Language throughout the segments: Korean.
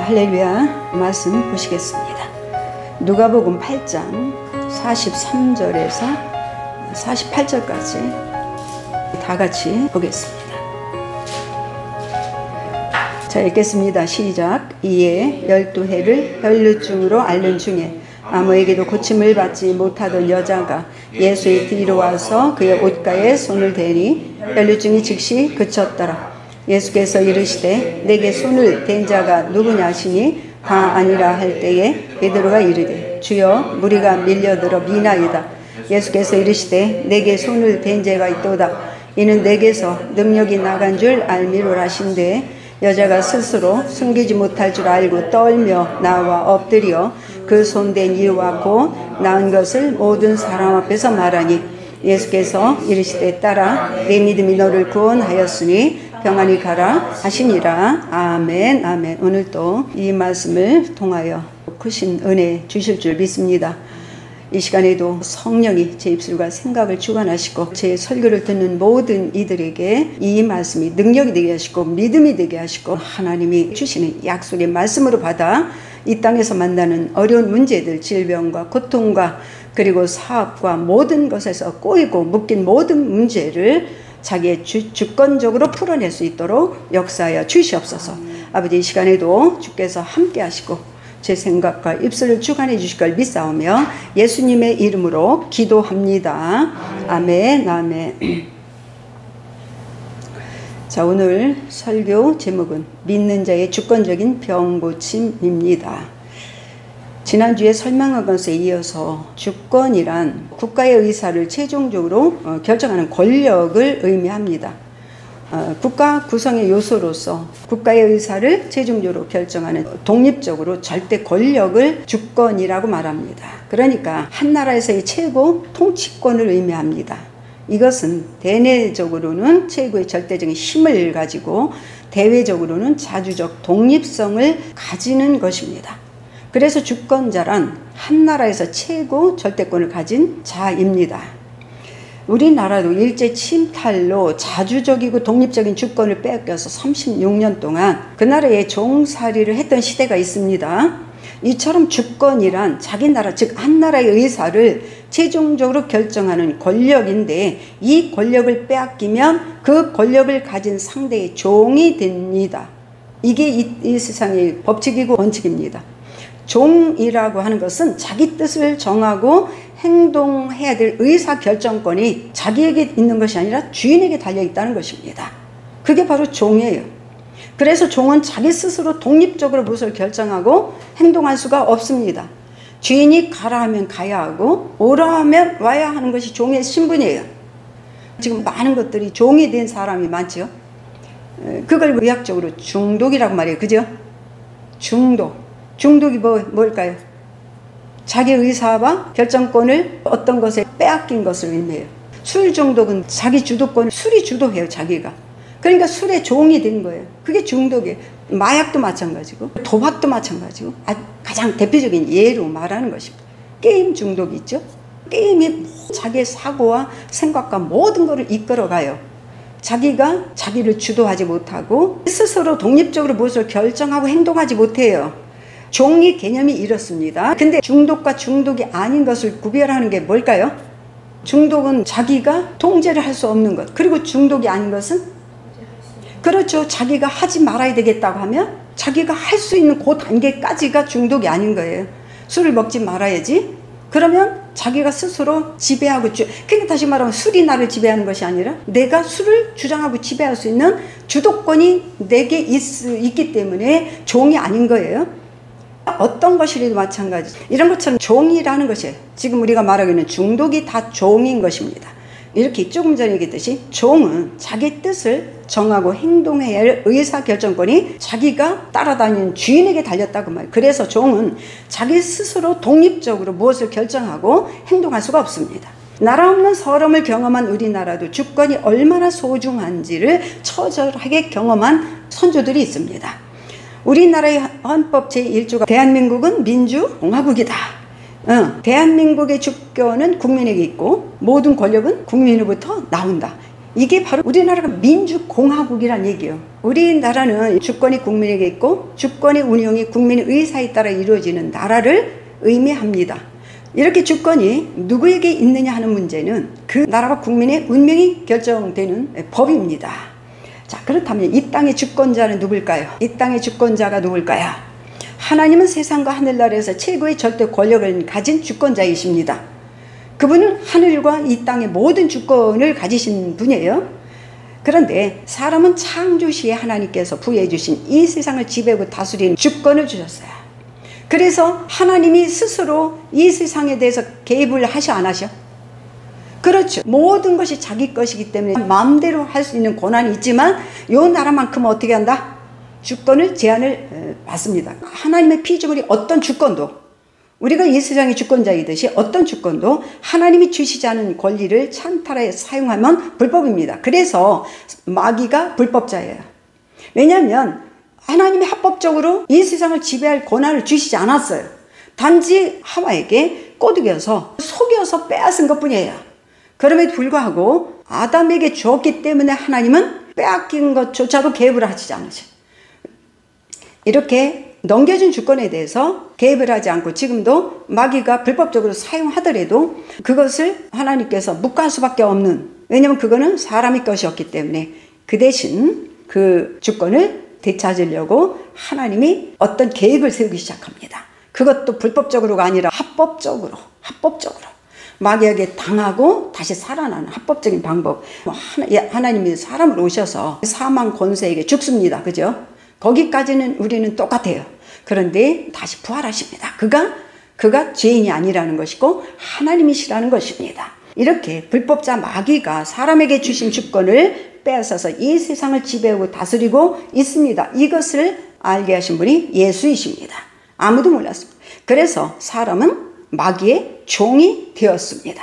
할렐루야. 말씀 보시겠습니다. 누가복음 8장 43절에서 48절까지 다 같이 보겠습니다. 자, 읽겠습니다. 시작. 이에 12해를 혈루증으로 앓는 중에 아무에게도 고침을 받지 못하던 여자가 예수의 뒤로 와서 그의 옷가에 손을 대니 혈루증이 즉시 그쳤더라. 예수께서 이르시되 내게 손을 댄 자가 누구냐 하시니 다 아니라 할 때에 베드로가 이르되 주여 무리가 밀려들어 미나이다. 예수께서 이르시되 내게 손을 댄 자가 있도다. 이는 내게서 능력이 나간 줄 알미로 하신대 여자가 스스로 숨기지 못할 줄 알고 떨며 나와 엎드려 그 손댄 이유와 곧 나은 것을 모든 사람 앞에서 말하니 예수께서 이르시되 딸아 내 믿음이 너를 구원하였으니 평안히 가라 하시니라. 아멘. 아멘. 오늘 또 이 말씀을 통하여 크신 은혜 주실 줄 믿습니다. 이 시간에도 성령이 제 입술과 생각을 주관하시고 제 설교를 듣는 모든 이들에게 이 말씀이 능력이 되게 하시고 믿음이 되게 하시고 하나님이 주시는 약속의 말씀으로 받아 이 땅에서 만나는 어려운 문제들, 질병과 고통과 그리고 사업과 모든 것에서 꼬이고 묶인 모든 문제를 자기의 주권적으로 풀어낼 수 있도록 역사하여 주시옵소서. 아버지, 이 시간에도 주께서 함께 하시고 제 생각과 입술을 주관해 주실 걸 믿사오며 예수님의 이름으로 기도합니다. 아멘. 아멘. 자, 오늘 설교 제목은 믿는 자의 주권적인 병고침입니다. 지난주에 설명한 것에 이어서 주권이란 국가의 의사를 최종적으로 결정하는 권력을 의미합니다. 국가 구성의 요소로서 국가의 의사를 최종적으로 결정하는 독립적으로 절대 권력을 주권이라고 말합니다. 그러니까 한 나라에서의 최고 통치권을 의미합니다. 이것은 대내적으로는 최고의 절대적인 힘을 가지고 대외적으로는 자주적 독립성을 가지는 것입니다. 그래서 주권자란 한 나라에서 최고 절대권을 가진 자입니다. 우리나라도 일제 침탈로 자주적이고 독립적인 주권을 빼앗겨서 36년 동안 그 나라에 종살이를 했던 시대가 있습니다. 이처럼 주권이란 자기 나라, 즉 한 나라의 의사를 최종적으로 결정하는 권력인데 이 권력을 빼앗기면 그 권력을 가진 상대의 종이 됩니다. 이게 이 세상의 법칙이고 원칙입니다. 종이라고 하는 것은 자기 뜻을 정하고 행동해야 될 의사결정권이 자기에게 있는 것이 아니라 주인에게 달려있다는 것입니다. 그게 바로 종이에요. 그래서 종은 자기 스스로 독립적으로 무엇을 결정하고 행동할 수가 없습니다. 주인이 가라 하면 가야 하고 오라 하면 와야 하는 것이 종의 신분이에요. 지금 많은 것들이 종이 된 사람이 많죠. 그걸 의학적으로 중독이라고 말해요. 그죠? 중독이 뭘까요? 자기 의사와 결정권을 어떤 것에 빼앗긴 것을 의미해요. 술 중독은 자기 주도권을 술이 주도해요. 자기가. 그러니까 술의 종이 된 거예요. 그게 중독이에요. 마약도 마찬가지고 도박도 마찬가지고 가장 대표적인 예로 말하는 것입니다. 게임 중독이 있죠. 게임이 자기의 사고와 생각과 모든 것을 이끌어가요. 자기가 자기를 주도하지 못하고 스스로 독립적으로 무엇을 결정하고 행동하지 못해요. 종이 개념이 이렇습니다. 근데 중독과 중독이 아닌 것을 구별하는 게 뭘까요? 중독은 자기가 통제를 할 수 없는 것. 그리고 중독이 아닌 것은? 그렇죠. 자기가 하지 말아야 되겠다고 하면 자기가 할 수 있는 그 단계까지가 중독이 아닌 거예요. 술을 먹지 말아야지. 그러면 자기가 스스로 지배하고 그러니까 다시 말하면 술이 나를 지배하는 것이 아니라 내가 술을 주장하고 지배할 수 있는 주도권이 내게 있기 때문에 종이 아닌 거예요. 어떤 것이라도 마찬가지. 이런 것처럼 종이라는 것이에요. 지금 우리가 말하기는 중독이 다 종인 것입니다. 이렇게 조금 전에 얘기했듯이 종은 자기 뜻을 정하고 행동해야 할 의사결정권이 자기가 따라다니는 주인에게 달렸다고 말이에요. 그래서 종은 자기 스스로 독립적으로 무엇을 결정하고 행동할 수가 없습니다. 나라 없는 서름을 경험한 우리나라도 주권이 얼마나 소중한지를 처절하게 경험한 선조들이 있습니다. 우리나라의 헌법 제1조가 대한민국은 민주공화국이다. 대한민국의 주권은 국민에게 있고 모든 권력은 국민으로부터 나온다. 이게 바로 우리나라가 민주공화국이란 얘기예요. 우리나라는 주권이 국민에게 있고 주권의 운영이 국민의 의사에 따라 이루어지는 나라를 의미합니다. 이렇게 주권이 누구에게 있느냐 하는 문제는 그 나라와 국민의 운명이 결정되는 법입니다. 자, 그렇다면 이 땅의 주권자는 누굴까요? 이 땅의 주권자가 누굴까요? 하나님은 세상과 하늘나라에서 최고의 절대 권력을 가진 주권자이십니다. 그분은 하늘과 이 땅의 모든 주권을 가지신 분이에요. 그런데 사람은 창조 시에 하나님께서 부여해 주신 이 세상을 지배하고 다스리는 주권을 주셨어요. 그래서 하나님이 스스로 이 세상에 대해서 개입을 하셔 안 하셔? 그렇죠. 모든 것이 자기 것이기 때문에 마음대로 할 수 있는 권한이 있지만 요 나라만큼은 어떻게 한다? 주권을 제한을 받습니다. 하나님의 피조물이 어떤 주권도, 우리가 이 세상의 주권자이듯이 어떤 주권도 하나님이 주시지 않은 권리를 찬탈하여 사용하면 불법입니다. 그래서 마귀가 불법자예요. 왜냐하면 하나님이 합법적으로 이 세상을 지배할 권한을 주시지 않았어요. 단지 하와에게 꼬드겨서 속여서 빼앗은 것뿐이에요. 그럼에도 불구하고 아담에게 주었기 때문에 하나님은 빼앗긴 것조차도 개입을 하지 않으셔. 이렇게 넘겨준 주권에 대해서 개입을 하지 않고 지금도 마귀가 불법적으로 사용하더라도 그것을 하나님께서 묵과할 수밖에 없는, 왜냐하면 그거는 사람의 것이었기 때문에 그 대신 그 주권을 되찾으려고 하나님이 어떤 계획을 세우기 시작합니다. 그것도 불법적으로가 아니라 합법적으로 마귀에게 당하고 다시 살아나는 합법적인 방법. 하나님이 사람을 오셔서 사망 권세에게 죽습니다. 그죠? 거기까지는 우리는 똑같아요. 그런데 다시 부활하십니다. 그가 죄인이 아니라는 것이고 하나님이시라는 것입니다. 이렇게 불법자 마귀가 사람에게 주신 주권을 빼앗아서 이 세상을 지배하고 다스리고 있습니다. 이것을 알게 하신 분이 예수이십니다. 아무도 몰랐습니다. 그래서 사람은 마귀의 종이 되었습니다.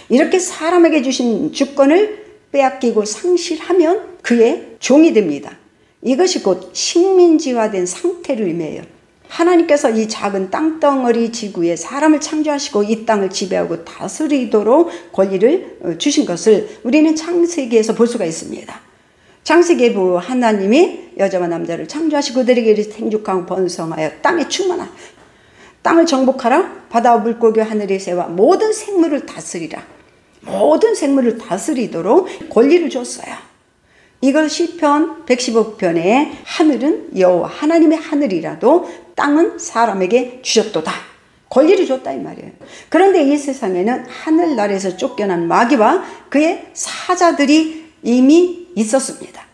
이렇게 사람에게 주신 주권을 빼앗기고 상실하면 그의 종이 됩니다. 이것이 곧 식민지화된 상태를 의미해요. 하나님께서 이 작은 땅덩어리 지구에 사람을 창조하시고 이 땅을 지배하고 다스리도록 권리를 주신 것을 우리는 창세기에서 볼 수가 있습니다. 창세기에 하나님이 여자와 남자를 창조하시고 그들에게 생육하고 번성하여 땅에 충만하라. 땅을 정복하라. 바다와 물고기와 하늘의 새와 모든 생물을 다스리라. 모든 생물을 다스리도록 권리를 줬어요. 이걸 시편 115편에 하늘은 여호와 하나님의 하늘이라도 땅은 사람에게 주셨도다. 권리를 줬다 이 말이에요. 그런데 이 세상에는 하늘나라에서 쫓겨난 마귀와 그의 사자들이 이미 있었습니다.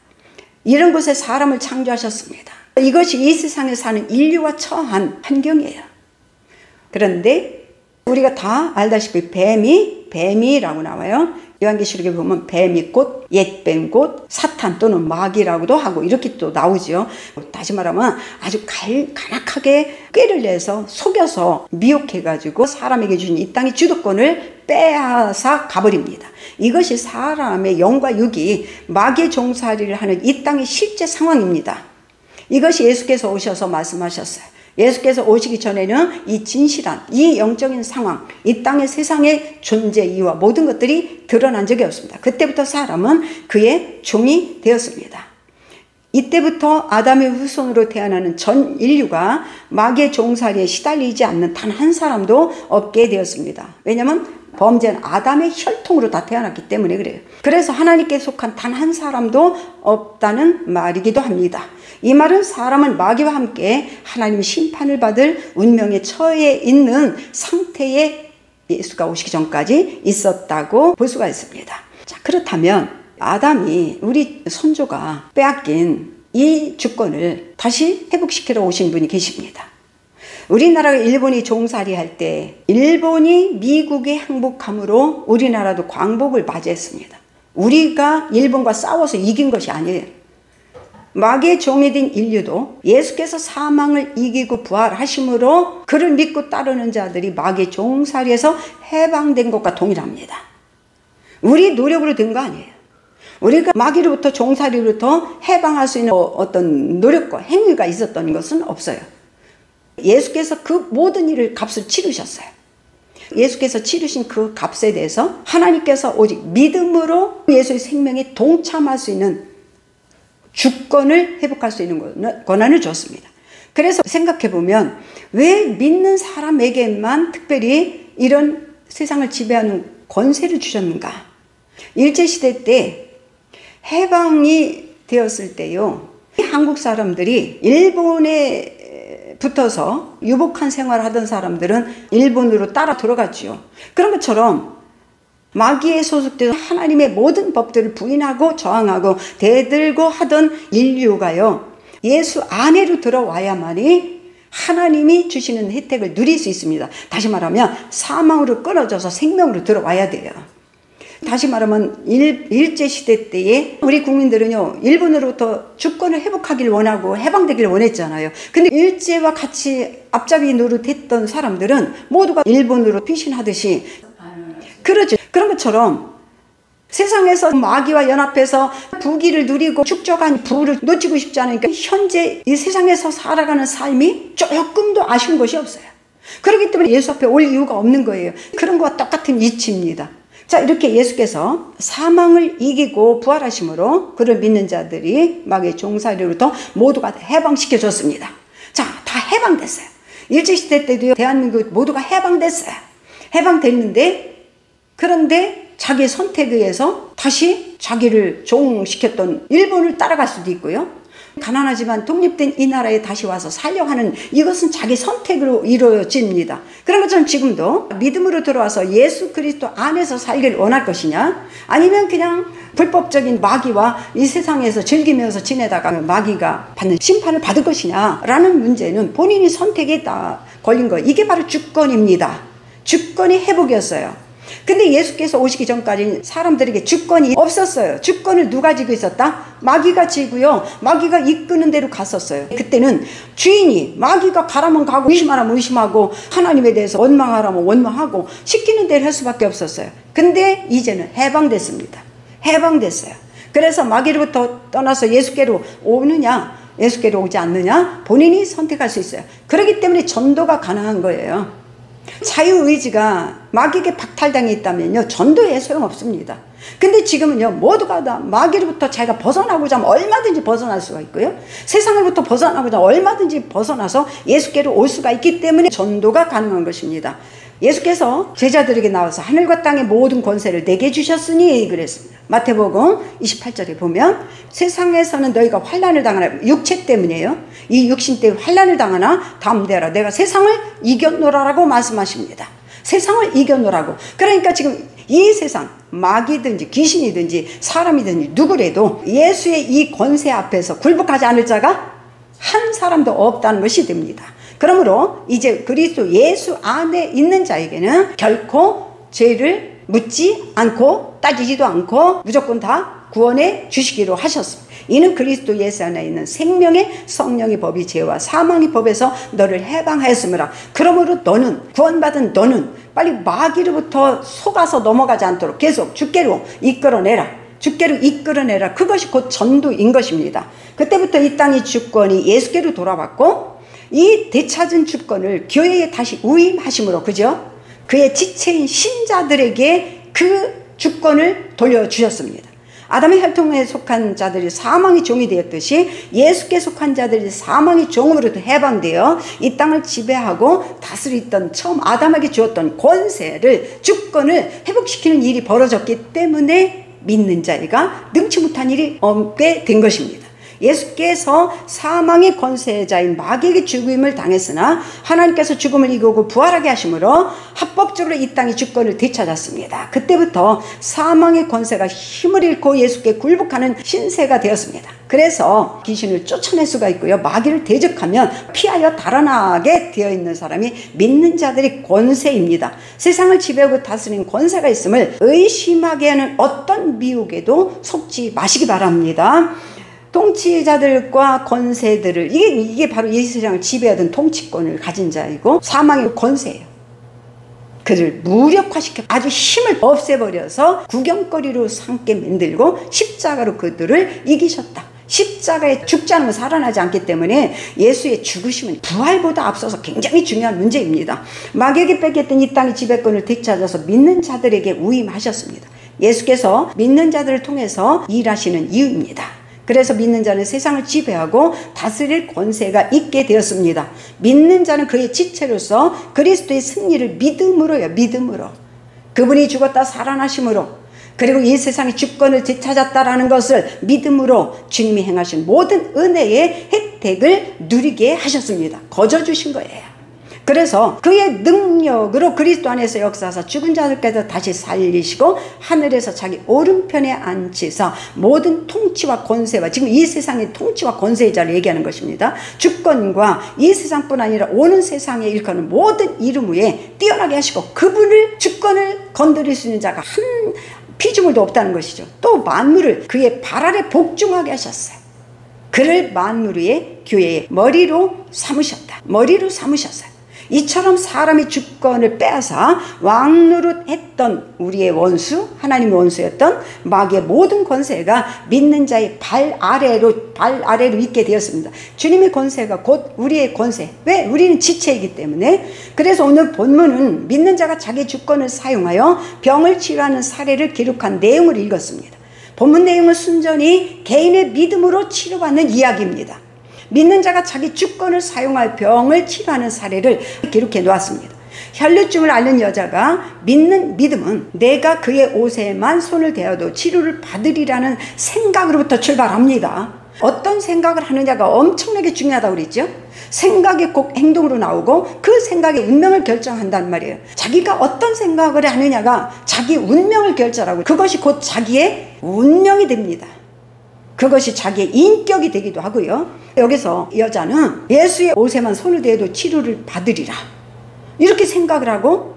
이런 곳에 사람을 창조하셨습니다. 이것이 이 세상에 사는 인류가 처한 환경이에요. 그런데 우리가 다 알다시피 뱀이라고 나와요. 요한계시록에 보면 뱀이 곧 옛뱀 곧 사탄 또는 마귀라고도 하고 이렇게 또 나오죠. 다시 말하면 아주 간악하게 꾀를 내서 속여서 미혹해가지고 사람에게 주신 이 땅의 주도권을 빼앗아 가버립니다. 이것이 사람의 영과 육이 마귀의 종살이를 하는 이 땅의 실제 상황입니다. 이것이 예수께서 오셔서 말씀하셨어요. 예수께서 오시기 전에는 이 진실한 이 영적인 상황, 이 땅의 세상의 존재 이유와 모든 것들이 드러난 적이 없습니다. 그때부터 사람은 그의 종이 되었습니다. 이때부터 아담의 후손으로 태어나는 전 인류가 마귀의 종살이에 시달리지 않는 단 한 사람도 없게 되었습니다. 왜냐하면 범죄는 아담의 혈통으로 다 태어났기 때문에 그래요. 그래서 하나님께 속한 단 한 사람도 없다는 말이기도 합니다. 이 말은 사람은 마귀와 함께 하나님의 심판을 받을 운명에 처해 있는 상태에 예수가 오시기 전까지 있었다고 볼 수가 있습니다. 자, 그렇다면 아담이 우리 선조가 빼앗긴 이 주권을 다시 회복시키러 오신 분이 계십니다. 우리나라가 일본이 종살이 할 때 일본이 미국에 항복함으로 우리나라도 광복을 맞이했습니다. 우리가 일본과 싸워서 이긴 것이 아니에요. 마귀의 종이 된 인류도 예수께서 사망을 이기고 부활하심으로 그를 믿고 따르는 자들이 마귀의 종살이에서 해방된 것과 동일합니다. 우리 노력으로 된 거 아니에요. 우리가 마귀로부터 종살이로부터 해방할 수 있는 어떤 노력과 행위가 있었던 것은 없어요. 예수께서 그 모든 일을 값을 치르셨어요. 예수께서 치르신 그 값에 대해서 하나님께서 오직 믿음으로 예수의 생명에 동참할 수 있는 주권을 회복할 수 있는 권한을 줬습니다. 그래서 생각해보면 왜 믿는 사람에게만 특별히 이런 세상을 지배하는 권세를 주셨는가? 일제시대 때 해방이 되었을 때요, 한국 사람들이 일본에 붙어서 유복한 생활을 하던 사람들은 일본으로 따라 들어갔지요. 그런 것처럼 마귀에 소속돼서 하나님의 모든 법들을 부인하고 저항하고 대들고 하던 인류가요, 예수 안에로 들어와야만이 하나님이 주시는 혜택을 누릴 수 있습니다. 다시 말하면 사망으로 끊어져서 생명으로 들어와야 돼요. 다시 말하면 일제시대 때에 우리 국민들은요, 일본으로부터 주권을 회복하기를 원하고 해방되기를 원했잖아요. 근데 일제와 같이 앞잡이 노릇했던 사람들은 모두가 일본으로 피신하듯이, 그렇죠. 그런 것처럼 세상에서 마귀와 연합해서 부귀를 누리고 축적한 부를 놓치고 싶지 않으니까 현재 이 세상에서 살아가는 삶이 조금도 아쉬운 것이 없어요. 그렇기 때문에 예수 앞에 올 이유가 없는 거예요. 그런 것과 똑같은 이치입니다. 자, 이렇게 예수께서 사망을 이기고 부활하심으로 그를 믿는 자들이 마귀의 종살이로부터 모두가 해방시켜줬습니다. 자, 다 해방됐어요. 일제시대 때도 대한민국 모두가 해방됐어요. 해방됐는데, 그런데 자기의 선택에 의해서 다시 자기를 종시켰던 일본을 따라갈 수도 있고요, 가난하지만 독립된 이 나라에 다시 와서 살려고 하는, 이것은 자기 선택으로 이루어집니다. 그런 것처럼 지금도 믿음으로 들어와서 예수 그리스도 안에서 살기를 원할 것이냐, 아니면 그냥 불법적인 마귀와 이 세상에서 즐기면서 지내다가 마귀가 받는 심판을 받을 것이냐 라는 문제는 본인이 선택에 다 걸린 거예요. 이게 바로 주권입니다. 주권이 회복이었어요. 근데 예수께서 오시기 전까지 사람들에게 주권이 없었어요. 주권을 누가 지고 있었다? 마귀가 지고요, 마귀가 이끄는 대로 갔었어요. 그때는 주인이 마귀가 가라면 가고 의심하라면 의심하고 하나님에 대해서 원망하라면 원망하고 시키는 대로 할 수밖에 없었어요. 근데 이제는 해방됐습니다. 해방됐어요. 그래서 마귀로부터 떠나서 예수께로 오느냐, 예수께로 오지 않느냐, 본인이 선택할 수 있어요. 그렇기 때문에 전도가 가능한 거예요. 자유의지가 마귀에게 박탈당해 있다면요, 전도에 소용없습니다. 근데 지금은요, 모두가 다 마귀로부터 자기가 벗어나고자 하면 얼마든지 벗어날 수가 있고요, 세상으로부터 벗어나고자 하면 얼마든지 벗어나서 예수께로 올 수가 있기 때문에 전도가 가능한 것입니다. 예수께서 제자들에게 나와서 하늘과 땅의 모든 권세를 내게 주셨으니 그랬습니다. 마태복음 28절에 보면 세상에서는 너희가 환난을 당하나, 육체 때문이에요. 이 육신 때문에 환난을 당하나 담대하라, 내가 세상을 이겨노라라고 말씀하십니다. 세상을 이겨노라고. 그러니까 지금 이 세상, 마귀든지 귀신이든지 사람이든지 누구래도 예수의 이 권세 앞에서 굴복하지 않을 자가 한 사람도 없다는 것이 됩니다. 그러므로 이제 그리스도 예수 안에 있는 자에게는 결코 죄를 묻지 않고 따지지도 않고 무조건 다 구원해 주시기로 하셨습니다. 이는 그리스도 예수 안에 있는 생명의 성령의 법이 죄와 사망의 법에서 너를 해방하였으므라. 그러므로 너는, 구원받은 너는 빨리 마귀로부터 속아서 넘어가지 않도록 계속 주께로 이끌어내라. 주께로 이끌어내라. 그것이 곧 전도인 것입니다. 그때부터 이 땅의 주권이 예수께로 돌아왔고, 이 되찾은 주권을 교회에 다시 위임하심으로, 그죠? 그의 지체인 신자들에게 그 주권을 돌려주셨습니다. 아담의 혈통에 속한 자들이 사망의 종이 되었듯이 예수께 속한 자들이 사망의 종으로부터 해방되어 이 땅을 지배하고 다스리던 처음 아담에게 주었던 권세를, 주권을 회복시키는 일이 벌어졌기 때문에 믿는 자가 능치 못한 일이 없게 된 것입니다. 예수께서 사망의 권세자인 마귀에게 죽음을 당했으나 하나님께서 죽음을 이기고 부활하게 하심으로 합법적으로 이 땅의 주권을 되찾았습니다. 그때부터 사망의 권세가 힘을 잃고 예수께 굴복하는 신세가 되었습니다. 그래서 귀신을 쫓아낼 수가 있고요, 마귀를 대적하면 피하여 달아나게 되어 있는 사람이 믿는 자들의 권세입니다. 세상을 지배하고 다스리는 권세가 있음을 의심하게 하는 어떤 미혹에도 속지 마시기 바랍니다. 통치자들과 권세들을, 이게 바로 이 세상을 지배하던 통치권을 가진 자이고 사망의 권세예요. 그를 무력화시켜 아주 힘을 없애버려서 구경거리로 삼게 만들고 십자가로 그들을 이기셨다. 십자가에 죽지 않으면 살아나지 않기 때문에 예수의 죽으심은 부활보다 앞서서 굉장히 중요한 문제입니다. 마귀에게 뺏겼던 이 땅의 지배권을 되찾아서 믿는 자들에게 위임하셨습니다. 예수께서 믿는 자들을 통해서 일하시는 이유입니다. 그래서 믿는 자는 세상을 지배하고 다스릴 권세가 있게 되었습니다. 믿는 자는 그의 지체로서 그리스도의 승리를 믿음으로요. 믿음으로. 그분이 죽었다 살아나심으로, 그리고 이 세상의 주권을 되찾았다라는 것을 믿음으로 주님이 행하신 모든 은혜의 혜택을 누리게 하셨습니다. 거저 주신 거예요. 그래서 그의 능력으로 그리스도 안에서 역사하사 죽은 자들께서 다시 살리시고 하늘에서 자기 오른편에 앉히사 모든 통치와 권세와, 지금 이 세상의 통치와 권세의 자를 얘기하는 것입니다. 주권과 이 세상뿐 아니라 오는 세상에 일컫는 모든 이름 위에 뛰어나게 하시고, 그분을 주권을 건드릴 수 있는 자가 한 피조물도 없다는 것이죠. 또 만물을 그의 발 아래 복종하게 하셨어요. 그를 만물 위의 교회의 머리로 삼으셨다. 머리로 삼으셨어요. 이처럼 사람의 주권을 빼앗아 왕노릇했던 우리의 원수, 하나님의 원수였던 마귀의 모든 권세가 믿는 자의 발 아래로 있게 되었습니다. 주님의 권세가 곧 우리의 권세. 왜? 우리는 지체이기 때문에. 그래서 오늘 본문은 믿는 자가 자기 주권을 사용하여 병을 치료하는 사례를 기록한 내용을 읽었습니다. 본문 내용은 순전히 개인의 믿음으로 치료받는 이야기입니다. 믿는 자가 자기 주권을 사용할 병을 치료하는 사례를 기록해 놓았습니다. 혈류증을 앓는 여자가 믿는 믿음은 내가 그의 옷에만 손을 대어도 치료를 받으리라는 생각으로부터 출발합니다. 어떤 생각을 하느냐가 엄청나게 중요하다고 그랬죠. 생각이 꼭 행동으로 나오고 그 생각이 운명을 결정한단 말이에요. 자기가 어떤 생각을 하느냐가 자기 운명을 결정하고, 그것이 곧 자기의 운명이 됩니다. 그것이 자기의 인격이 되기도 하고요. 여기서 여자는 예수의 옷에만 손을 대도 치료를 받으리라, 이렇게 생각을 하고,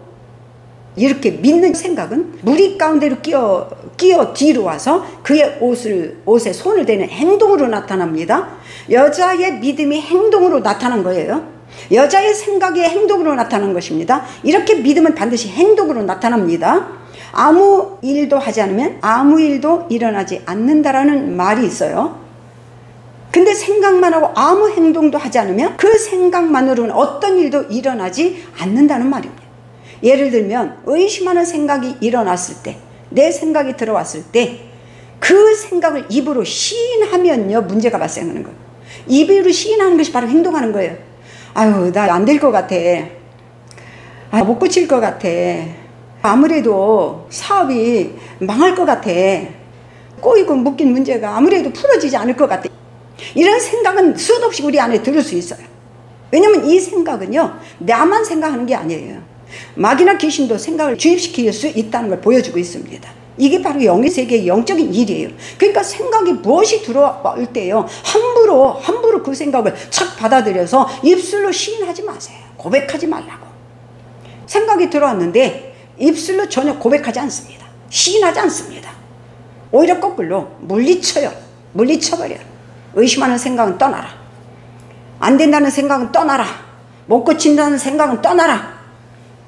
이렇게 믿는 생각은 무리 가운데로 끼어 뒤로 와서 그의 옷에 손을 대는 행동으로 나타납니다. 여자의 믿음이 행동으로 나타난 거예요. 여자의 생각이 행동으로 나타난 것입니다. 이렇게 믿음은 반드시 행동으로 나타납니다. 아무 일도 하지 않으면 아무 일도 일어나지 않는다라는 말이 있어요. 근데 생각만 하고 아무 행동도 하지 않으면 그 생각만으로는 어떤 일도 일어나지 않는다는 말입니다. 예를 들면 의심하는 생각이 일어났을 때, 내 생각이 들어왔을 때 그 생각을 입으로 시인하면요, 문제가 발생하는 거예요. 입으로 시인하는 것이 바로 행동하는 거예요. 아유, 나 안 될 것 같아. 못 고칠 것 같아. 아무래도 사업이 망할 것 같아. 꼬이고 묶인 문제가 아무래도 풀어지지 않을 것 같아. 이런 생각은 수도 없이 우리 안에 들을 수 있어요. 왜냐면 이 생각은요, 나만 생각하는 게 아니에요. 마귀나 귀신도 생각을 주입시킬 수 있다는 걸 보여주고 있습니다. 이게 바로 영의 세계의 영적인 일이에요. 그러니까 생각이 무엇이 들어올 때요, 함부로 그 생각을 착 받아들여서 입술로 시인하지 마세요. 고백하지 말라고. 생각이 들어왔는데 입술로 전혀 고백하지 않습니다. 시인하지 않습니다. 오히려 거꾸로 물리쳐요. 물리쳐버려요. 의심하는 생각은 떠나라. 안 된다는 생각은 떠나라. 못 고친다는 생각은 떠나라.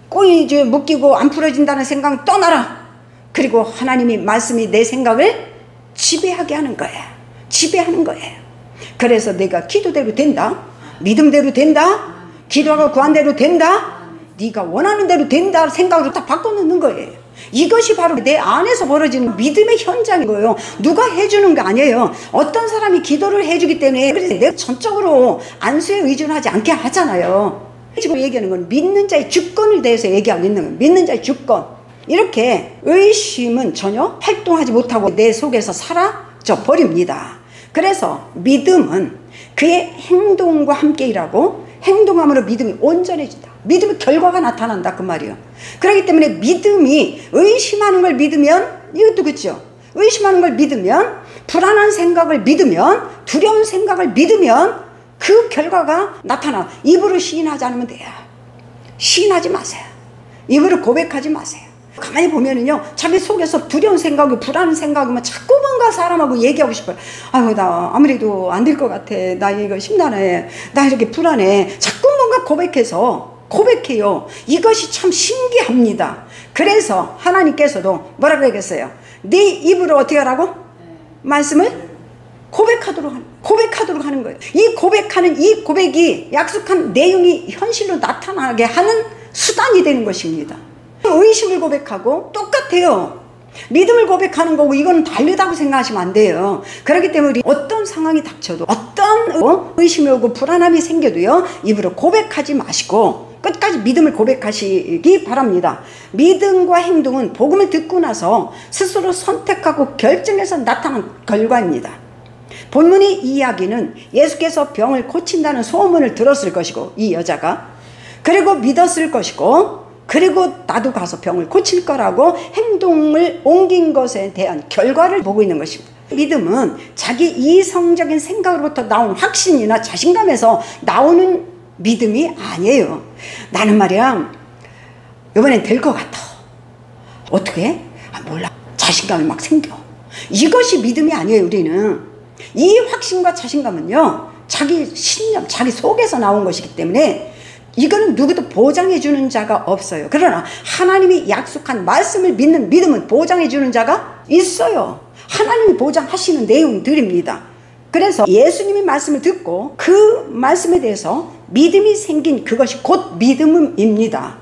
꼬이 묶이고 안 풀어진다는 생각은 떠나라. 그리고 하나님이 말씀이 내 생각을 지배하게 하는 거예요. 지배하는 거예요. 그래서 내가 기도대로 된다, 믿음대로 된다, 기도하고 구한 대로 된다, 네가 원하는 대로 된다 생각으로 다 바꿔놓는 거예요. 이것이 바로 내 안에서 벌어지는 믿음의 현장인 거예요. 누가 해주는 게 아니에요. 어떤 사람이 기도를 해주기 때문에, 그래서 내가 전적으로 안수에 의존하지 않게 하잖아요. 지금 얘기하는 건 믿는 자의 주권을 대해서 얘기하고 있는 거예요. 믿는 자의 주권. 이렇게 의심은 전혀 활동하지 못하고 내 속에서 사라져 버립니다. 그래서 믿음은 그의 행동과 함께 일하고, 행동함으로 믿음이 온전해진다. 믿음의 결과가 나타난다, 그 말이에요. 그렇기 때문에 믿음이, 의심하는 걸 믿으면, 이것도 그렇죠. 의심하는 걸 믿으면, 불안한 생각을 믿으면, 두려운 생각을 믿으면 그 결과가 나타나. 입으로 시인하지 않으면 돼요. 시인하지 마세요. 입으로 고백하지 마세요. 가만히 보면은요, 자기 속에서 두려운 생각이, 불안한 생각이면 자꾸 뭔가 사람하고 얘기하고 싶어요. 아유, 나 아무래도 안 될 것 같아. 나 이거 심란해. 나 이렇게 불안해. 자꾸 뭔가 고백해요. 이것이 참 신기합니다. 그래서 하나님께서도 뭐라고 얘기했어요? 네 입으로 어떻게 하라고? 말씀을 고백하도록 하는 거예요. 이 고백하는 이 고백이 약속한 내용이 현실로 나타나게 하는 수단이 되는 것입니다. 의심을 고백하고 똑같아요. 믿음을 고백하는 거고 이건 다르다고 생각하시면 안 돼요. 그렇기 때문에 어떤 상황이 닥쳐도 어떤 의심이 오고 불안함이 생겨도요, 입으로 고백하지 마시고 끝까지 믿음을 고백하시기 바랍니다. 믿음과 행동은 복음을 듣고 나서 스스로 선택하고 결정해서 나타난 결과입니다. 본문의 이야기는 예수께서 병을 고친다는 소문을 들었을 것이고, 이 여자가 그리고 믿었을 것이고, 그리고 나도 가서 병을 고칠 거라고 행동을 옮긴 것에 대한 결과를 보고 있는 것입니다. 믿음은 자기 이성적인 생각으로부터 나온 확신이나 자신감에서 나오는 믿음이 아니에요. 나는 말이야, 이번엔 될 것 같아. 어떻게? 몰라. 자신감이 막 생겨. 이것이 믿음이 아니에요. 우리는 이 확신과 자신감은요, 자기 신념, 자기 속에서 나온 것이기 때문에 이거는 누구도 보장해 주는 자가 없어요. 그러나 하나님이 약속한 말씀을 믿는 믿음은 보장해 주는 자가 있어요. 하나님이 보장하시는 내용들입니다. 그래서 예수님의 말씀을 듣고 그 말씀에 대해서 믿음이 생긴 그것이 곧 믿음입니다.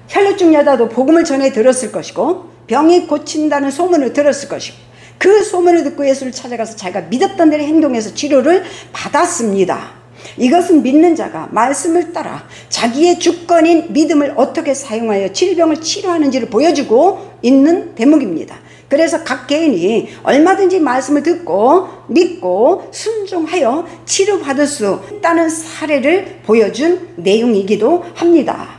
혈루증 여자도 복음을 전해 들었을 것이고, 병이 고친다는 소문을 들었을 것이고, 그 소문을 듣고 예수를 찾아가서 자기가 믿었던 대로 행동해서 치료를 받았습니다. 이것은 믿는 자가 말씀을 따라 자기의 주권인 믿음을 어떻게 사용하여 질병을 치료하는지를 보여주고 있는 대목입니다. 그래서 각 개인이 얼마든지 말씀을 듣고 믿고 순종하여 치료받을 수 있다는 사례를 보여준 내용이기도 합니다.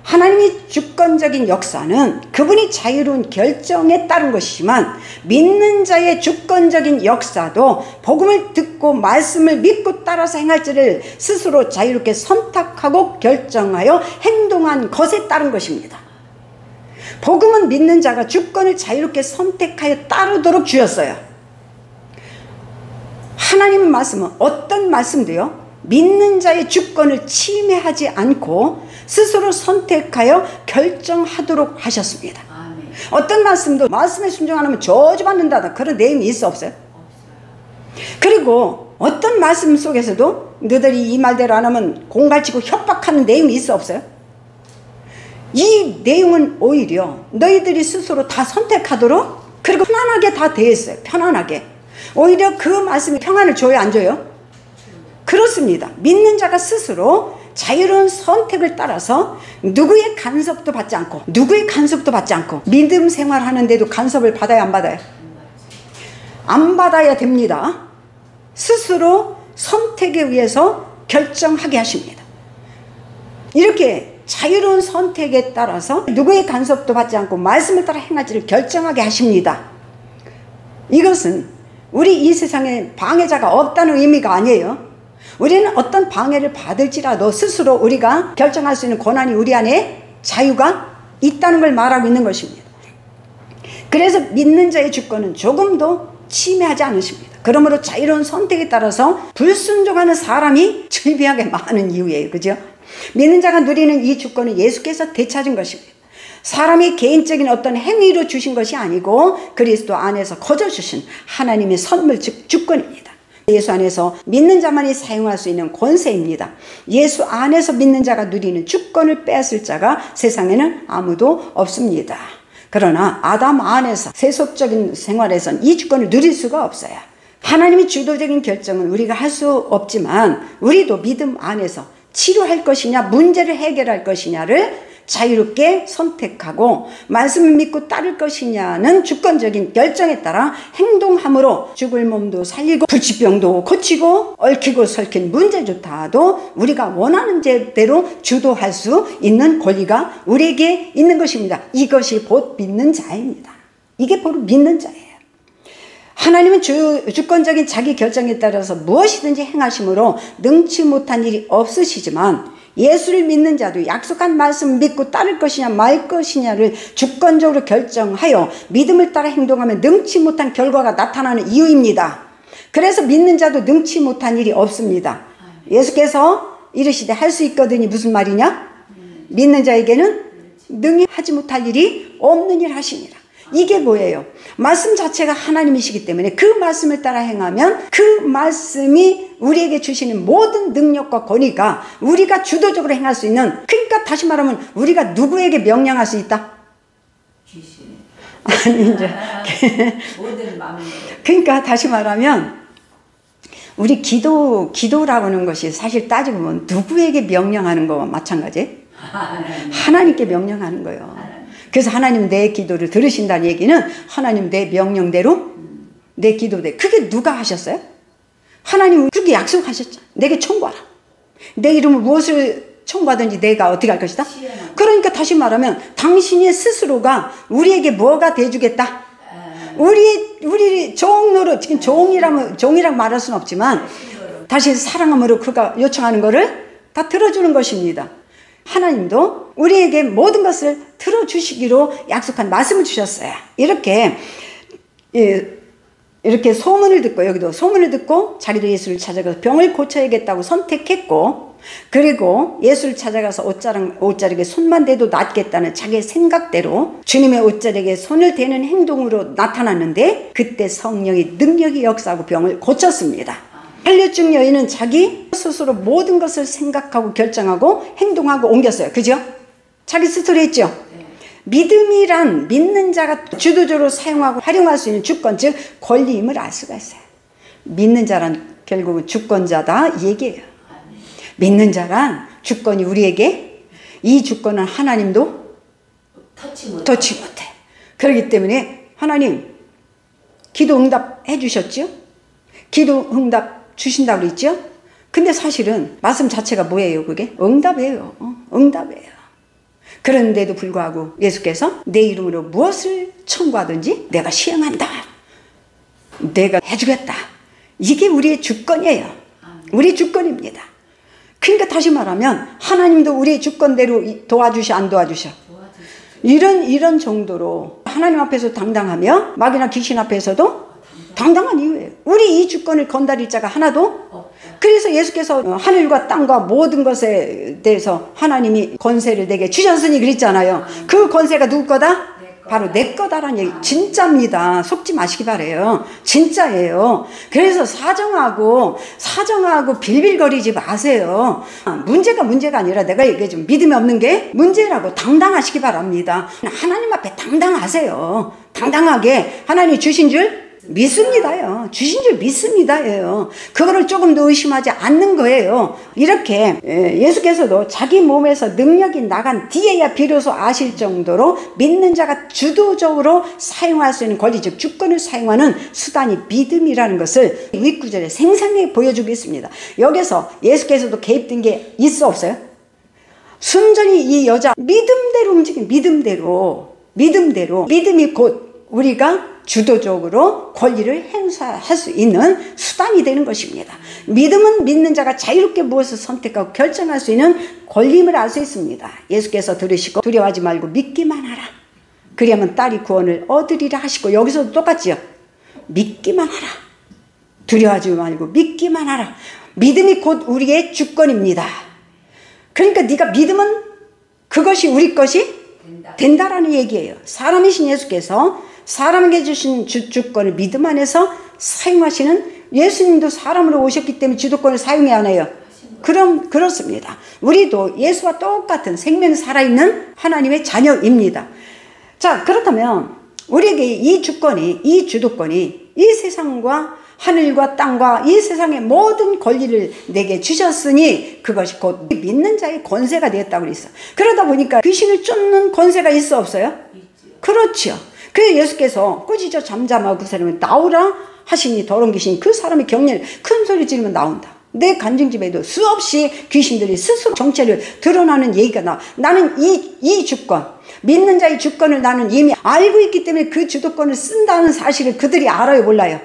하나님의 주권적인 역사는 그분이 자유로운 결정에 따른 것이지만, 믿는 자의 주권적인 역사도 복음을 듣고 말씀을 믿고 따라서 행할지를 스스로 자유롭게 선택하고 결정하여 행동한 것에 따른 것입니다. 복음은 믿는 자가 주권을 자유롭게 선택하여 따르도록 주었어요. 하나님의 말씀은 어떤 말씀도요, 믿는 자의 주권을 침해하지 않고 스스로 선택하여 결정하도록 하셨습니다. 아멘. 어떤 말씀도 말씀에 순종 안 하면 저주받는다, 그런 내용이 있어 없어요? 그리고 어떤 말씀 속에서도 너희들이 이 말대로 안 하면 공갈치고 협박하는 내용이 있어 없어요? 이 내용은 오히려 너희들이 스스로 다 선택하도록, 그리고 편안하게 다 되어 있어요. 편안하게. 오히려 그 말씀이 평안을 줘요, 안 줘요? 그렇습니다. 믿는 자가 스스로 자유로운 선택을 따라서 누구의 간섭도 받지 않고 믿음 생활하는데도 간섭을 받아야 안 받아요? 안 받아야 됩니다. 스스로 선택에 의해서 결정하게 하십니다. 이렇게 자유로운 선택에 따라서 누구의 간섭도 받지 않고 말씀을 따라 행할지를 결정하게 하십니다. 이것은 우리 이 세상에 방해자가 없다는 의미가 아니에요. 우리는 어떤 방해를 받을지라도 스스로 우리가 결정할 수 있는 권한이 우리 안에 자유가 있다는 걸 말하고 있는 것입니다. 그래서 믿는 자의 주권은 조금도 침해하지 않으십니다. 그러므로 자유로운 선택에 따라서 불순종하는 사람이 즐비하게 많은 이유예요. 그죠? 믿는 자가 누리는 이 주권은 예수께서 되찾은 것입니다. 사람이 개인적인 어떤 행위로 주신 것이 아니고 그리스도 안에서 거저 주신 하나님의 선물, 즉 주권입니다. 예수 안에서 믿는 자만이 사용할 수 있는 권세입니다. 예수 안에서 믿는 자가 누리는 주권을 빼앗을 자가 세상에는 아무도 없습니다. 그러나 아담 안에서 세속적인 생활에선 이 주권을 누릴 수가 없어요. 하나님의 주도적인 결정은 우리가 할 수 없지만, 우리도 믿음 안에서 치료할 것이냐 문제를 해결할 것이냐를 자유롭게 선택하고 말씀을 믿고 따를 것이냐는 주권적인 결정에 따라 행동함으로 죽을 몸도 살리고 불치병도 고치고 얽히고 설킨 문제조차도 우리가 원하는 대로 주도할 수 있는 권리가 우리에게 있는 것입니다. 이것이 곧 믿는 자입니다. 이게 바로 믿는 자예요. 하나님은 주권적인 자기 결정에 따라서 무엇이든지 행하심으로 능치 못한 일이 없으시지만, 예수를 믿는 자도 약속한 말씀을 믿고 따를 것이냐 말 것이냐를 주권적으로 결정하여 믿음을 따라 행동하면 능치 못한 결과가 나타나는 이유입니다. 그래서 믿는 자도 능치 못한 일이 없습니다. 예수께서 이르시되 할 수 있거든이 무슨 말이냐? 믿는 자에게는 능히 하지 못할 일이 없는 일 하시니라. 이게 뭐예요? 말씀 자체가 하나님이시기 때문에 그 말씀을 따라 행하면 그 말씀이 우리에게 주시는 모든 능력과 권위가 우리가 주도적으로 행할 수 있는, 그러니까 다시 말하면 우리가 누구에게 명령할 수 있다? 귀신. 아니 이제 모든 마음이. 그러니까 다시 말하면 우리 기도라고 하는 것이 사실 따지고 보면 누구에게 명령하는 거와 마찬가지. 하나님께 명령하는 거예요. 그래서 하나님 내 기도를 들으신다는 얘기는 하나님 내 명령대로 내 기도대. 그게 누가 하셨어요? 하나님은 그렇게 약속하셨죠. 내게 청구하라. 내 이름을 무엇을 청구하든지 내가 어떻게 할 것이다? 그러니까 다시 말하면 당신이 스스로가 우리에게 뭐가 돼주겠다? 우리 종으로, 지금 종이라고 말할 수는 없지만 다시 사랑함으로 그가 요청하는 거를 다 들어주는 것입니다. 하나님도 우리에게 모든 것을 들어주시기로 약속한 말씀을 주셨어요. 이렇게 소문을 듣고, 여기도 소문을 듣고 자기도 예수를 찾아가서 병을 고쳐야겠다고 선택했고, 그리고 예수를 찾아가서 옷자락에 손만 대도 낫겠다는 자기의 생각대로 주님의 옷자락에 손을 대는 행동으로 나타났는데, 그때 성령의 능력이 역사하고 병을 고쳤습니다. 한류증 여인은 자기 스스로 모든 것을 생각하고 결정하고 행동하고 옮겼어요. 그죠? 자기 스스로 했죠? 믿음이란 믿는 자가 주도적으로 사용하고 활용할 수 있는 주권, 즉 권리임을 알 수가 있어요. 믿는 자란 결국은 주권자다 이 얘기예요. 믿는 자란 주권이 우리에게, 이 주권은 하나님도 터치 못해. 그렇기 때문에 하나님 기도 응답 해주셨죠? 기도 응답 주신다고 그랬죠? 근데 사실은 말씀 자체가 뭐예요? 그게 응답이에요. 응답이에요. 그런데도 불구하고 예수께서 내 이름으로 무엇을 청구하든지 내가 시행한다. 내가 해주겠다. 이게 우리의 주권이에요. 우리 주권입니다. 그러니까 다시 말하면 하나님도 우리의 주권대로 도와주셔 안 도와주셔? 이런 정도로 하나님 앞에서 당당하며 마귀나 귀신 앞에서도 당당한 이유예요. 우리 이 주권을 건드릴 자가 하나도 없다. 그래서 예수께서 하늘과 땅과 모든 것에 대해서 하나님이 권세를 내게 주셨으니 그랬잖아요. 그 권세가 누구 거다? 바로 내 거다라는 얘기. 진짜입니다. 속지 마시기 바래요. 진짜예요. 그래서 사정하고 빌빌거리지 마세요. 문제가 아니라 내가 얘기해 좀 믿음이 없는 게 문제라고 당당하시기 바랍니다. 하나님 앞에 당당하세요. 당당하게 하나님이 주신 줄 믿습니다요. 주신 줄 믿습니다예요. 그거를 조금도 의심하지 않는 거예요. 이렇게 예수께서도 자기 몸에서 능력이 나간 뒤에야 비로소 아실 정도로 믿는 자가 주도적으로 사용할 수 있는 권리, 즉 주권을 사용하는 수단이 믿음이라는 것을 윗구절에 생생하게 보여주고 있습니다. 여기서 예수께서도 개입된 게 있어 없어요? 순전히 이 여자 믿음대로 움직인 믿음이 곧 우리가 주도적으로 권리를 행사할 수 있는 수단이 되는 것입니다. 믿음은 믿는 자가 자유롭게 무엇을 선택하고 결정할 수 있는 권리임을 알 수 있습니다. 예수께서 들으시고 두려워하지 말고 믿기만 하라. 그리하면 딸이 구원을 얻으리라 하시고, 여기서도 똑같지요. 믿기만 하라. 두려워하지 말고 믿기만 하라. 믿음이 곧 우리의 주권입니다. 그러니까 네가 믿으면 그것이 우리 것이 된다라는 얘기예요. 사람이신 예수께서 사람에게 주신 주권을 믿음 안에서 사용하시는, 예수님도 사람으로 오셨기 때문에 주도권을 사용해야 하나요? 그렇습니다. 우리도 예수와 똑같은 생명이 살아있는 하나님의 자녀입니다. 자, 그렇다면 우리에게 이 주권이, 이 주도권이 이 세상과 하늘과 땅과 이 세상의 모든 권리를 내게 주셨으니 그것이 곧 믿는 자의 권세가 되었다고 그랬어. 그러다 보니까 귀신을 쫓는 권세가 있어 없어요? 그렇죠. 그래서 예수께서 꾸짖어 잠잠하고 그 사람을 나오라 하시니 더러운 귀신이 그 사람의 경련을 큰 소리 지르면 나온다. 내 간증집에도 수없이 귀신들이 스스로 정체를 드러나는 얘기가 나와. 나는 이 주권, 믿는 자의 주권을 나는 이미 알고 있기 때문에 그 주도권을 쓴다는 사실을 그들이 알아요, 몰라요?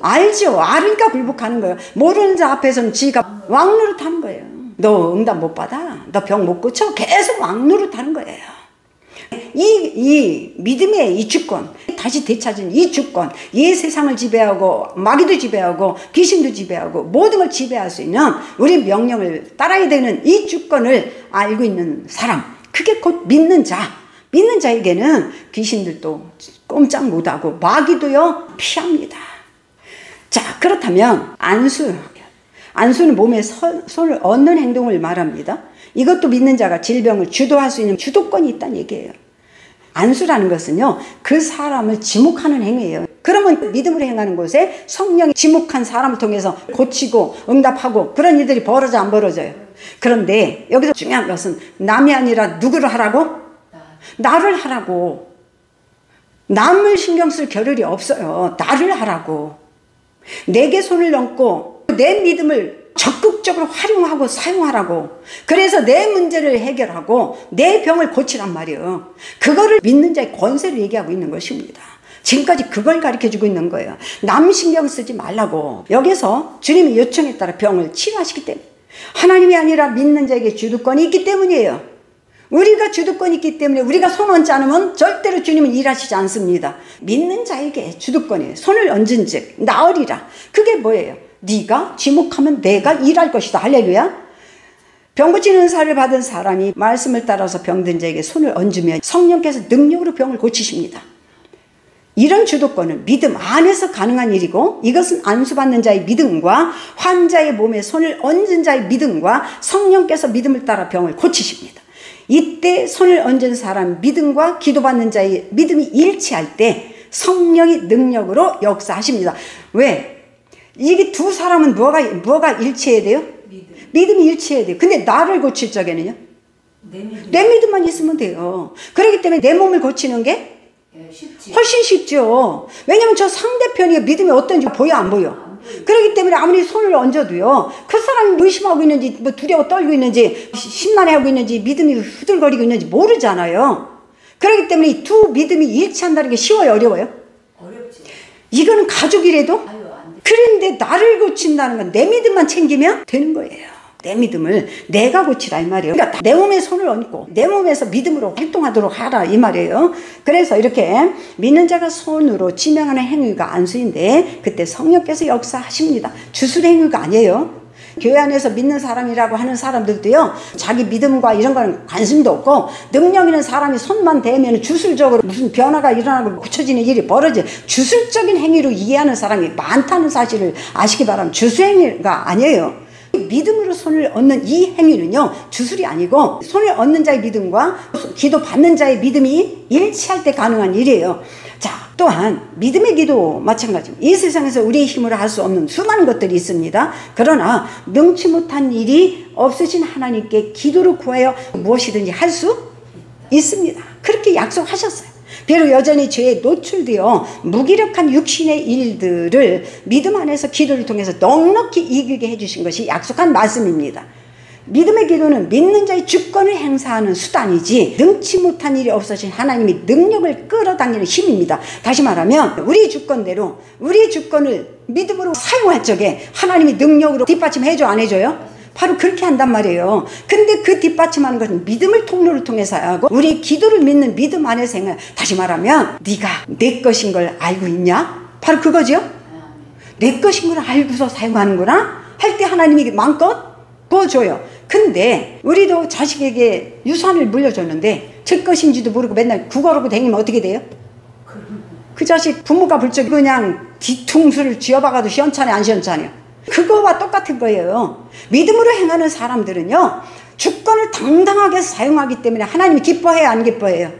알죠. 알으니까 굴복하는 거예요. 모르는 자 앞에서는 지가 왕노릇하는 거예요. 너 응답 못 받아? 너 병 못 고쳐? 계속 왕노릇하는 거예요. 이 믿음의 이 주권, 다시 되찾은 이 주권, 이 세상을 지배하고 마귀도 지배하고 귀신도 지배하고 모든 걸 지배할 수 있는, 우리 명령을 따라야 되는 이 주권을 알고 있는 사람, 그게 곧 믿는 자, 믿는 자에게는 귀신들도 꼼짝 못하고 마귀도요 피합니다. 자, 그렇다면 안수는 몸에 손을 얹는 행동을 말합니다. 이것도 믿는 자가 질병을 주도할 수 있는 주도권이 있다는 얘기예요. 안수라는 것은요, 그 사람을 지목하는 행위예요. 그러면 믿음으로 행하는 곳에 성령이 지목한 사람을 통해서 고치고 응답하고 그런 일들이 벌어져 안 벌어져요? 그런데 여기서 중요한 것은 남이 아니라 누구를 하라고? 나를 하라고. 남을 신경 쓸 겨를이 없어요. 나를 하라고. 내게 손을 얹고 내 믿음을 적극적으로 활용하고 사용하라고. 그래서 내 문제를 해결하고 내 병을 고치란 말이에요. 그거를 믿는 자의 권세를 얘기하고 있는 것입니다. 지금까지 그걸 가르쳐주고 있는 거예요. 남 신경 쓰지 말라고. 여기서 주님의 요청에 따라 병을 치료하시기 때문에, 하나님이 아니라 믿는 자에게 주도권이 있기 때문이에요. 우리가 주도권이 있기 때문에 우리가 손 얹지 않으면 절대로 주님은 일하시지 않습니다. 믿는 자에게 주도권이에요. 손을 얹은 즉 나으리라. 그게 뭐예요? 네가 지목하면 내가 일할 것이다. 할렐루야. 병 고치는 은사를 받은 사람이 말씀을 따라서 병든 자에게 손을 얹으면 성령께서 능력으로 병을 고치십니다. 이런 주도권은 믿음 안에서 가능한 일이고, 이것은 안수받는 자의 믿음과 환자의 몸에 손을 얹은 자의 믿음과 성령께서 믿음을 따라 병을 고치십니다. 이때 손을 얹은 사람 믿음과 기도받는 자의 믿음이 일치할 때 성령이 능력으로 역사하십니다. 왜? 이게 두 사람은 뭐가 일치해야 돼요? 믿음이 일치해야 돼요. 근데 나를 고칠 적에는요? 내 믿음만 있으면 돼요. 그렇기 때문에 내 몸을 고치는 게 훨씬 쉽죠. 왜냐면 저 상대편이 믿음이 어떤지 보여 안 보여? 그렇기 때문에 아무리 손을 얹어도요, 그 사람이 의심하고 있는지, 뭐 두려워 떨고 있는지, 심란해하고 있는지, 믿음이 후들거리고 있는지 모르잖아요. 그렇기 때문에 이 두 믿음이 일치한다는 게 쉬워요, 어려워요? 어렵지. 이거는 가족이라도? 그런데 나를 고친다는 건 내 믿음만 챙기면 되는 거예요. 내 믿음을 내가 고치라 이 말이에요. 그러니까 내 몸에 손을 얹고 내 몸에서 믿음으로 활동하도록 하라 이 말이에요. 그래서 이렇게 믿는 자가 손으로 지명하는 행위가 안수인데, 그때 성령께서 역사하십니다. 주술 행위가 아니에요. 교회 안에서 믿는 사람이라고 하는 사람들도요, 자기 믿음과 이런 거는 관심도 없고, 능력 있는 사람이 손만 대면 주술적으로 무슨 변화가 일어나고 고쳐지는 일이 벌어져요. 주술적인 행위로 이해하는 사람이 많다는 사실을 아시기 바랍니다. 주술 행위가 아니에요. 믿음으로 손을 얹는 이 행위는요, 주술이 아니고 손을 얹는 자의 믿음과 기도 받는 자의 믿음이 일치할 때 가능한 일이에요. 자, 또한 믿음의 기도 마찬가지입니다. 이 세상에서 우리의 힘으로 할 수 없는 수많은 것들이 있습니다. 그러나 능치 못한 일이 없으신 하나님께 기도로 구하여 무엇이든지 할 수 있습니다. 그렇게 약속하셨어요. 비록 여전히 죄에 노출되어 무기력한 육신의 일들을 믿음 안에서 기도를 통해서 넉넉히 이기게 해주신 것이 약속한 말씀입니다. 믿음의 기도는 믿는 자의 주권을 행사하는 수단이지 능치 못한 일이 없어진 하나님이 능력을 끌어당기는 힘입니다. 다시 말하면 우리 주권대로 우리 주권을 믿음으로 사용할 적에 하나님이 능력으로 뒷받침해줘 안 해줘요? 바로 그렇게 한단 말이에요. 근데 그 뒷받침하는 것은 믿음을 통로를 통해서 하고 우리 기도를 믿는 믿음 안에서 행해. 다시 말하면 네가 내 것인 걸 알고 있냐? 바로 그거죠. 내 것인 걸 알고서 사용하는구나 할 때 하나님이 마음껏 부어줘요. 근데 우리도 자식에게 유산을 물려줬는데 제 것인지도 모르고 맨날 구걸하고 다니면 어떻게 돼요? 그 자식 부모가 불쩍 그냥 뒤통수를 쥐어박아도 시원찮아요 안 시원찮아요? 그거와 똑같은 거예요. 믿음으로 행하는 사람들은요, 주권을 당당하게 사용하기 때문에 하나님이 기뻐해요 안 기뻐해요?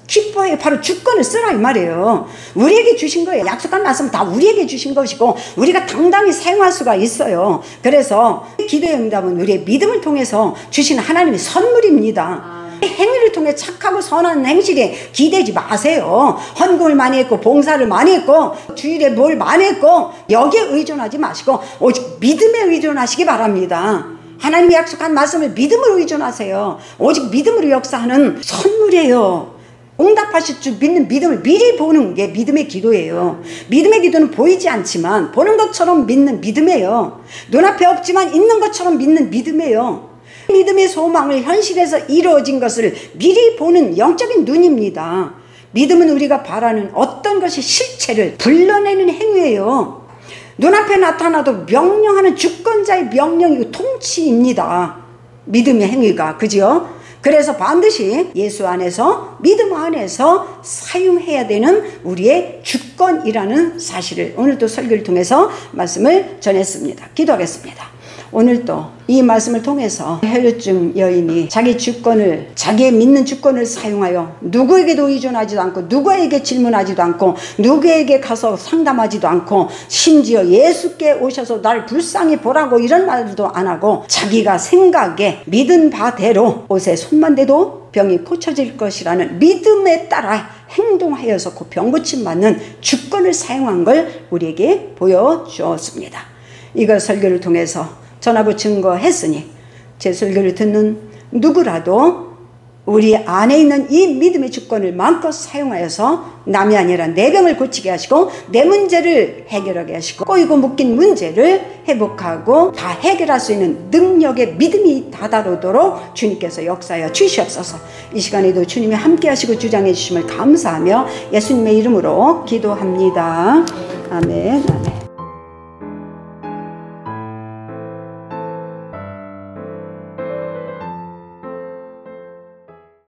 기뻐해요. 바로 주권을 쓰라 이 말이에요. 우리에게 주신 거예요. 약속한 말씀 다 우리에게 주신 것이고 우리가 당당히 사용할 수가 있어요. 그래서 기도의 응답은 우리의 믿음을 통해서 주신 하나님의 선물입니다. 행위를 통해 착하고 선한 행실에 기대지 마세요. 헌금을 많이 했고 봉사를 많이 했고 주일에 뭘 많이 했고 여기에 의존하지 마시고 오직 믿음에 의존하시기 바랍니다. 하나님이 약속한 말씀을 믿음으로 의존하세요. 오직 믿음으로 역사하는 선물이에요. 응답하실 줄 믿는 믿음을 미리 보는 게 믿음의 기도예요. 믿음의 기도는 보이지 않지만 보는 것처럼 믿는 믿음이에요. 눈앞에 없지만 있는 것처럼 믿는 믿음이에요. 믿음의 소망을 현실에서 이루어진 것을 미리 보는 영적인 눈입니다. 믿음은 우리가 바라는 어떤 것의 실체를 불러내는 행위예요. 눈앞에 나타나도 명령하는 주권자의 명령이고 통치입니다. 믿음의 행위가, 그죠? 그래서 반드시 예수 안에서 믿음 안에서 사용해야 되는 우리의 주권이라는 사실을 오늘도 설교를 통해서 말씀을 전했습니다. 기도하겠습니다. 오늘도 이 말씀을 통해서 혈류증 여인이 자기 주권을, 자기의 믿는 주권을 사용하여 누구에게도 의존하지도 않고 누구에게 질문하지도 않고 누구에게 가서 상담하지도 않고 심지어 예수께 오셔서 날 불쌍히 보라고 이런 말도 안 하고 자기가 생각에 믿은 바대로 옷에 손만 대도 병이 고쳐질 것이라는 믿음에 따라 행동하여서 그 병 고침 받는 주권을 사용한 걸 우리에게 보여주었습니다. 이걸 설교를 통해서 전하고 증거했으니 제 설교를 듣는 누구라도 우리 안에 있는 이 믿음의 주권을 마음껏 사용하여서 남이 아니라 내 병을 고치게 하시고 내 문제를 해결하게 하시고 꼬이고 묶인 문제를 회복하고 다 해결할 수 있는 능력의 믿음이 다다르도록 주님께서 역사하여 주시옵소서. 이 시간에도 주님이 함께 하시고 주장해 주심을 감사하며 예수님의 이름으로 기도합니다. 아멘. 아멘.